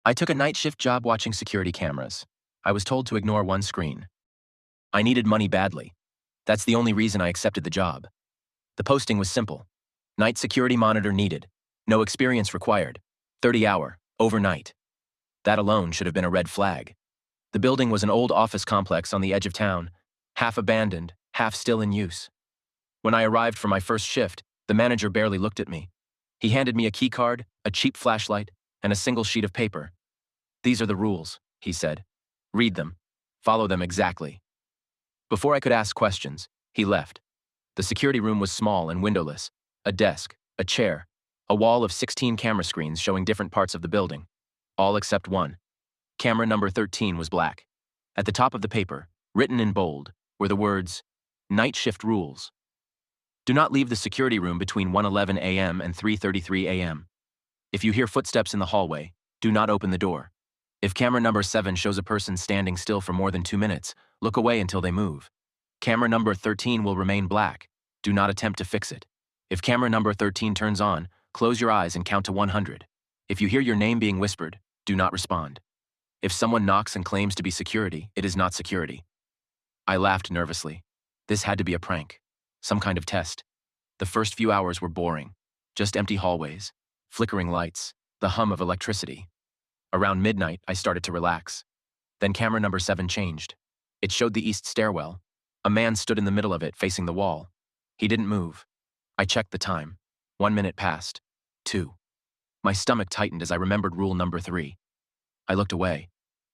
I took a night shift job watching security cameras. I was told to ignore one screen. I needed money badly. That's the only reason I accepted the job. The posting was simple. Night security monitor needed. No experience required. 30-hour, overnight. That alone should have been a red flag. The building was an old office complex on the edge of town, half abandoned, half still in use. When I arrived for my first shift, the manager barely looked at me. He handed me a key card, a cheap flashlight, and a single sheet of paper. "These are the rules," he said. "Read them. Follow them exactly." Before I could ask questions, he left. The security room was small and windowless. A desk, a chair, a wall of 16 camera screens showing different parts of the building. All except one. Camera number 13 was black. At the top of the paper, written in bold, were the words, "Night shift rules. Do not leave the security room between 1:11 a.m. and 3:33 a.m. If you hear footsteps in the hallway, do not open the door. If camera number 7 shows a person standing still for more than 2 minutes, look away until they move. Camera number 13 will remain black. Do not attempt to fix it. If camera number 13 turns on, close your eyes and count to 100. If you hear your name being whispered, do not respond. If someone knocks and claims to be security, it is not security." I laughed nervously. This had to be a prank. Some kind of test. The first few hours were boring. Just empty hallways, flickering lights, the hum of electricity. Around midnight, I started to relax. Then camera number 7 changed. It showed the east stairwell. A man stood in the middle of it, facing the wall. He didn't move. I checked the time. 1 minute passed. 2. My stomach tightened as I remembered rule number 3. I looked away.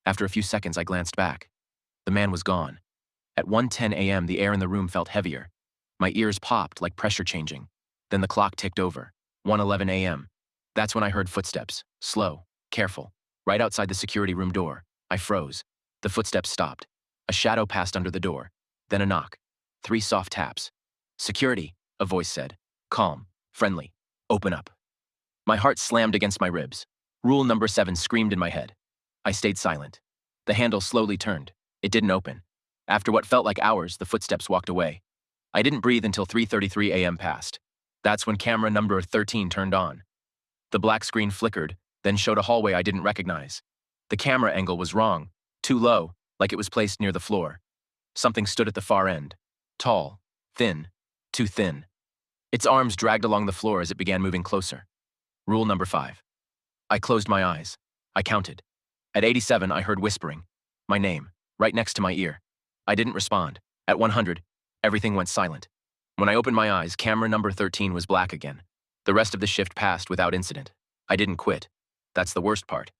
After a few seconds, I glanced back. The man was gone. At 1:10 a.m., the air in the room felt heavier. My ears popped like pressure changing. Then the clock ticked over. 1:11 a.m. That's when I heard footsteps. Slow, careful. Right outside the security room door. I froze. The footsteps stopped. A shadow passed under the door. Then a knock. 3 soft taps. "Security," a voice said. Calm, friendly. "Open up." My heart slammed against my ribs. Rule number 7 screamed in my head. I stayed silent. The handle slowly turned. It didn't open. After what felt like hours, the footsteps walked away. I didn't breathe until 3:33 a.m. passed. That's when camera number 13 turned on. The black screen flickered, then showed a hallway I didn't recognize. The camera angle was wrong, too low, like it was placed near the floor. Something stood at the far end. Tall, thin, too thin. Its arms dragged along the floor as it began moving closer. Rule number 5. I closed my eyes. I counted. At 87, I heard whispering. My name, right next to my ear. I didn't respond. At 100, everything went silent. When I opened my eyes, camera number 13 was black again. The rest of the shift passed without incident. I didn't quit. That's the worst part.